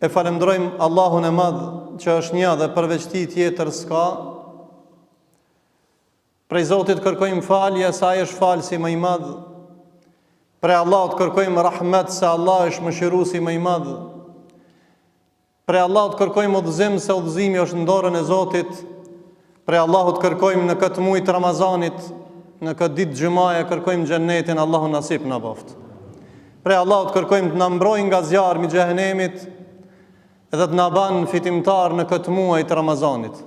E falenderojmë Allahun e Madh që është një dhe përveç Tij tjetër s'ka. Prej Zotit kërkojmë falje, se Ai është falësi më i madh. Prej Allahut kërkojmë rahmet, se Allah është mëshiruesi më i madh. Prej Allahut kërkojmë udhëzim, se udhëzimi është në dorën e Zotit. Prej Allahut kërkojmë në këtë muaj të Ramazanit, në këtë ditë xhumaje kërkojmë xhennetin, Allahu nasip na boft. Prej Allahut kërkojmë të na mbrojë nga zjarmi i xhehenemit, edhe të na banë fitimtar në këtë muaj të Ramazanit.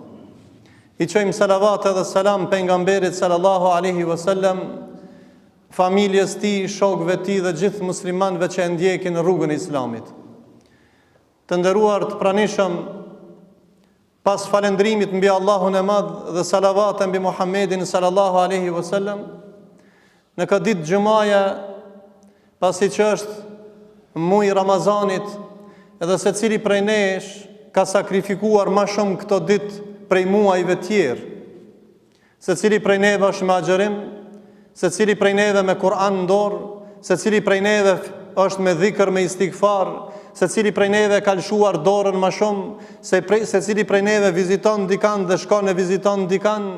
I qojmë salavat edhe selam pejgamberit sallallahu alaihi wasallam, familjes tij, shokëve tij dhe gjithë muslimanëve që e ndjekin rrugën e Islamit. Të nderuar të pranishëm, pas falendrimit mbi Allahun e Madh dhe salavat mbi Muhammedin sallallahu alaihi wasallam, në këtë ditë xumaje, pasi që është muaji i Ramazanit, edhe se cili prej nesh ka sakrifikuar ma shumë këto ditë prej muajve tjerë. Se cili prej neve është me agjerim, se cili prej neve me Kur'an në dorë, se cili prej neve është me dhikër, me istighfar, se cili prej neve ka lëshuar dorën ma shumë, se cili prej neve viziton dikan dhe shkon e viziton dikan,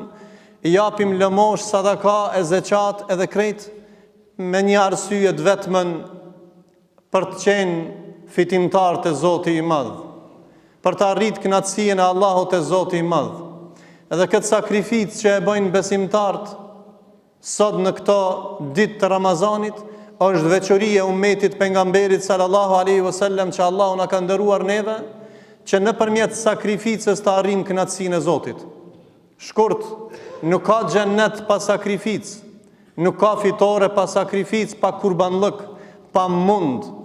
I japim lëmosh, sadaka, e zeqat edhe krejt, me një arsye të vetmen për të qenë fitimtar të Zoti i Madh, për të arrit kënaqësinë e Allahut të Zoti i Madh. Edhe këtë sakrificë që e bëjnë besimtarët sot në këto ditë të Ramazanit është veçoria e ummetit pejgamberit sallallahu alaihi wasallam, që Allahu na ka ndëruar neve që nëpërmjet sakrificës të arrijmë kënaqësinë e Zotit. Shkurt, nuk ka xhennet pa sakrificë, nuk ka fitore pa sakrificë, pa kurbanllëk, pa mund.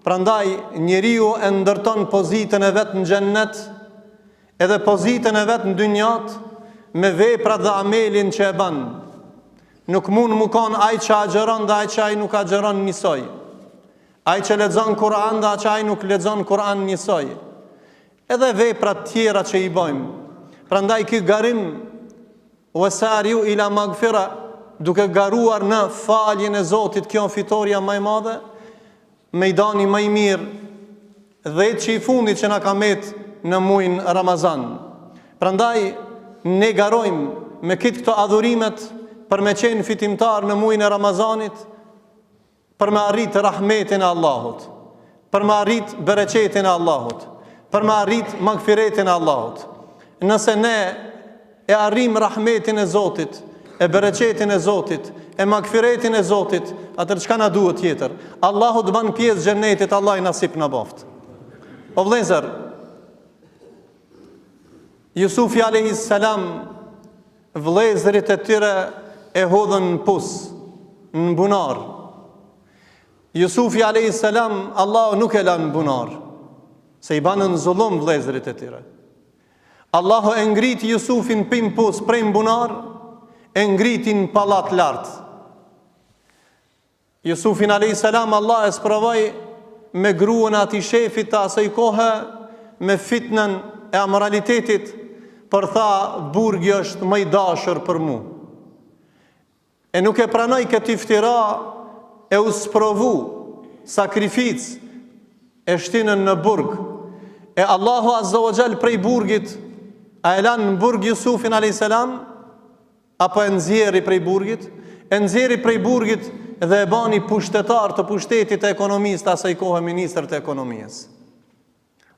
Prandaj, njeriu e ndërton pozitën e vetë në xhennet, edhe pozitën e vetë në dynjat, me veprat dhe amelin që e ban. Nuk mund mu kon ai që agjeron dhe ai që ai nuk agjeron njësoj. Ai që lexon Kur'an dhe ai që ai nuk lexon Kur'an njësoj. Edhe veprat tjera që I bëjmë. Prandaj ky garim, wasariu ila magfira, duke garuar në faljen e Zotit, kjo fitoria më e madhe, mejdani më I mirë dhe që I fundit që na ka met në muajin Ramazan. Prandaj ne garojmë me këto adhurimet për me qenë fitimtar në muajin e Ramazanit, për me arrit rahmetin e Allahut, për me arrit bereqetin e Allahut, për me arrit magfiretin e Allahut. Nëse ne e arrim rahmetin e Zotit, e bereqetin e Zotit, e magfiretin e Zotit, atër çka na duhet tjetër? Allahu të ban pjesë xhennetit, Allah I nasip na boft. O vëllezër, Jusufi alayhis salam, vëllezërit e tyre e hodhën në pus, në bunar. Jusufi alayhis salam, Allahu nuk e lan në bunar, se I banën zullum vëllezërit e tyre. Allahu e ngriti Jusufin pim pus prej në bunar, e ngritin pallat lartë. Jusufin alayhis salam, Allah e sprovoi me gruën ati shefit të asaj kohe, me fitnën e amoralitetit, për tha, burgi është më I dashur për mu. E nuk e pranoi këtë iftira, e u sprovu sakrificë, e shtinën në burg. E Allahu azza wa jall prej burgit, a e lanë në burg Jusufin alayhis salam, apo e nxjerri prej burgit? E nxjerri prej burgit dhe e bani pushtetar të pushtetit të ekonomisë, të asaj kohe ministër të ekonomisë.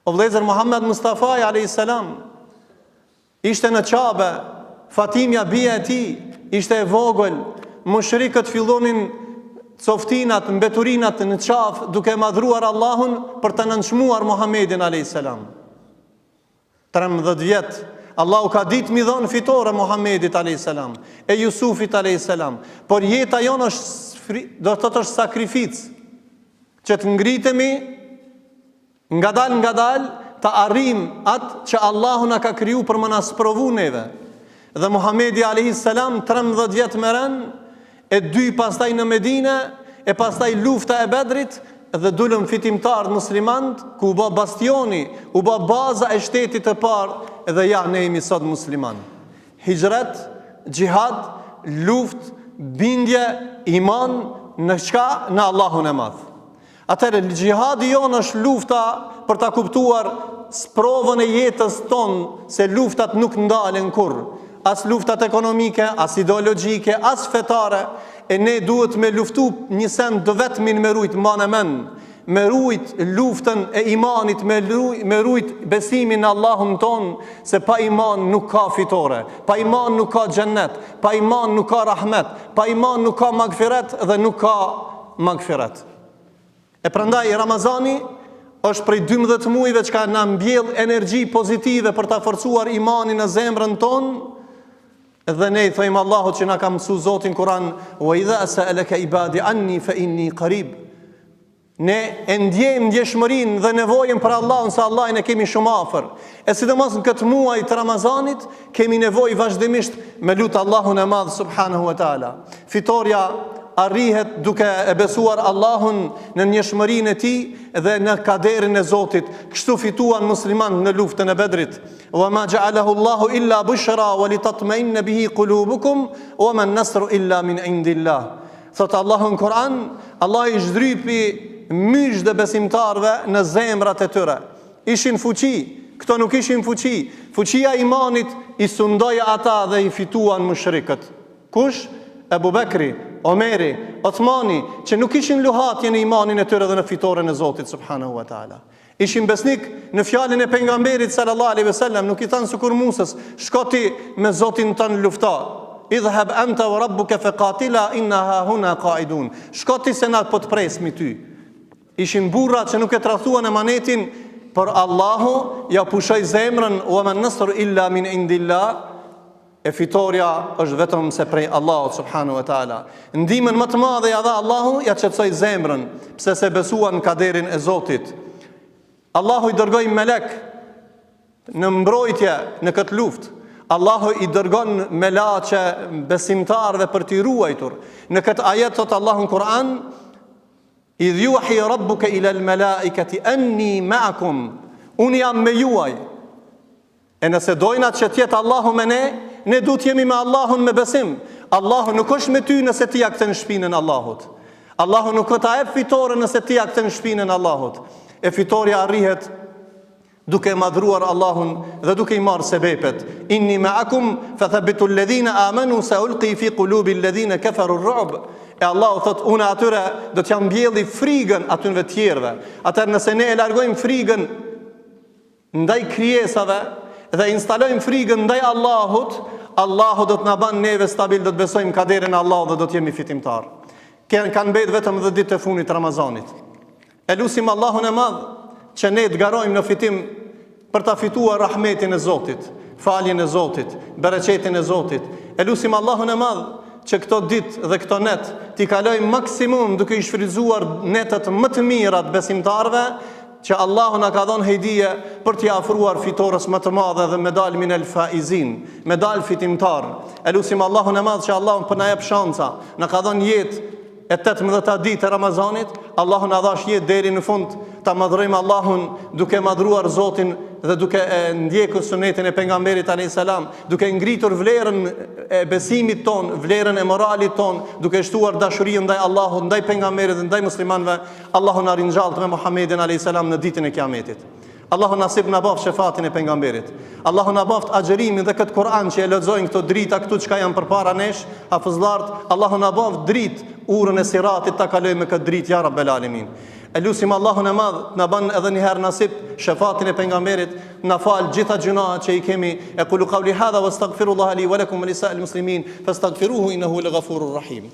O vëllezër, Muhammed Mustafa alayhis salam ishte në Qabe, Fatimja bia e tij ishte e vogël, mushrikët fillonin coftinat, mbeturinat në qafë, duke madhruar Allahun për të nënçmuar Muhammedin alayhis salam. 13 vjet Allahu ka ditë mi dhonë fitore Muhammedit alayhis salam, e Jusufit alayhis salam, por jeta jonë do të thotë është sakrificë, që të ngritemi nga dal të arrim atë që Allahu na ka kriju për më na sprovu neve. Dhe Muhammedi alayhis salam 13 vjet me ren, e 2 pastaj në Medinë, e pastaj lufta e Bedrit, dhe dulëm fitimtar muslimant, ku u bë bastioni, u bë baza e shtetit të parë, dhe ja ne jemi sot musliman. Hijret, gjihad, luft, bindje, iman, në çka? Në Allahun e Madh. Atëherë xhihadi jonë është lufta për ta kuptuar sprovën e jetës tonë, se luftat nuk ndalen kurrë, as luftat ekonomike, as ideologjike, as fetare, e ne duhet me luftu një send do vetmin me rujt mbanë mend, me rujt luftën e imanit, me rujt besimin në Allahun ton, se pa iman nuk ka fitore, pa iman nuk ka xhennet, pa iman nuk ka rahmet, pa iman nuk ka magfiret dhe nuk ka magfiret. E prandaj Ramazani është prej 12 muajve që ka na mbjell energji pozitive për ta forcuar imanin në zemrën tonë, dhe ne i thojmë Allahut që na ka mësuar Zoti në Kur'an, wa idha sa'alaka ibadi anni fa inni qarib. Ne e ndjejmë ndjeshmërinë dhe nevojën për Allahun, se Allahin e kemi shumë afër. E sidomos në këtë muaj të Ramazanit kemi nevojë vazhdimisht me lut Allahun e Madh subhanahu wa taala. Fitoria arrihet duke e besuar Allahun në njëshmërinë e tij dhe në kaderin e Zotit. Kështu fituan muslimanët në luftën e Bedrit. Wa ma ja'alahu Allahu illa bushra wa litatma'inna bihi qulubukum wa ma an-nasru illa min indillah. Thot Allahu në Kur'an, Allah i zhdrypi mysh dhe besimtarve në zemrat e tyre. Ishin fuqi, këto nuk ishin fuqi. Fuqia e imanit i sundoi ata dhe i fituan mushrikët. Kush? Ebu Bekri, Omeri, Osmani, që nuk ishin luhatje në imanin e tyre dhe në fitoren e Zotit subhanahu wa taala. Ishin besnik në fjalën e pejgamberit sallallahu alaihi wasallam, nuk i thanë sikur Musës, shko ti me Zotin tënd lufto. Idhhab anta wa rabbuka faqatila inna ha huna qa'idun. Shko ti se na po të presmi ty. Ishin burra që nuk e tradhuan emanetin, por Allahu ja pushoi zemrën, wa man nasru illa min indillah. E fitoria është vetëm se prej Allahut subhanahu wa taala. Ndihmën më të madhe ja dha Allahu, ja çetsoi zemrën, pse se besuan në kaderin e Zotit. Allahu i dërgoi melek në mbrojtje në këtë luftë. Allahu i dërgon melaçe besimtarëve për t'i ruajtur. Në këtë ajet thot Allahu në Kur'an, idh yuhi rabbuka ila al-malaikati anni ma'akum. Unë jam me juaj. E nëse dojna që tjetë Allahu me ne du t'jemi me Allahun me besim. Allahu nuk është me ty nëse ti ja këtën shpinën Allahut. Allahu nuk këta e fitore nëse ti ja këtën shpinën Allahut. E fitoria arrihet duke madhruar Allahun dhe duke i marrë sebepet. Inni ma'akum fathabitu alladhina amanu sa ulqi fi qulubi alladhina kafaru ar-ru'b. E Allahu thot, unë atyre do t'ja mbjelli frigën atyre tjerëve. Atëherë nëse ne e largojmë frigën ndaj krijesave dhe instalojmë frigën ndaj Allahut, Allahu do të na bën neve stabil, do të besojmë kaderin e Allahut dhe do të jemi fitimtar. Kanë mbet vetëm 10 ditë të fundit të Ramazanit. E lutim Allahun e Madh që ne të garojmë në fitim për ta fituar rahmetin e Zotit, faljen e Zotit, bereqetin e Zotit. E lutim Allahun e Madh që këto ditë dhe këto net t'i kalojmë maksimum duke i shfrytzuar netët më të mira të besimtarve, që Allahu na ka dhënë hedije për t'i afruar fitores më të madhe dhe medal min el faizin, medal fitimtar. E lutim Allahun e Madh që Allahu për na jep shanca, na ka dhënë jetë e 18 ditë e Ramazanit, Allahu na dhash jetë deri në fund, ta madhrojmë Allahun duke madhruar Zotin dhe duke ndjekur sunetin e pejgamberit alayhis salam, duke ngritur vlerën e besimit ton, vlerën e moralit ton, duke shtuar dashurinë ndaj Allahut, ndaj pejgamberit dhe ndaj muslimanëve. Allahu na ringjallë me Muhamedit alayhis salam në ditën e Kiametit. Allahu nasib na bof shefatin e pejgamberit. Allahu na boft agjerimin dhe këtë Kur'an që e lexojnë këto drita këtu çka janë përpara nesh, hafizllart. Allahu na boft dritë urën e siratit ta kalojmë me këtë dritë ya rabbel alamin. E lutim Allahun e Madh na bën edhe një herë nasib shefatin e pejgamberit, na fal gjitha gjunaat që i kemi. E qulu qawli hadha wastaghfirullaha li wa lakum wa lisa'il muslimin fastaghfiruhu innahu laghafurur rahim.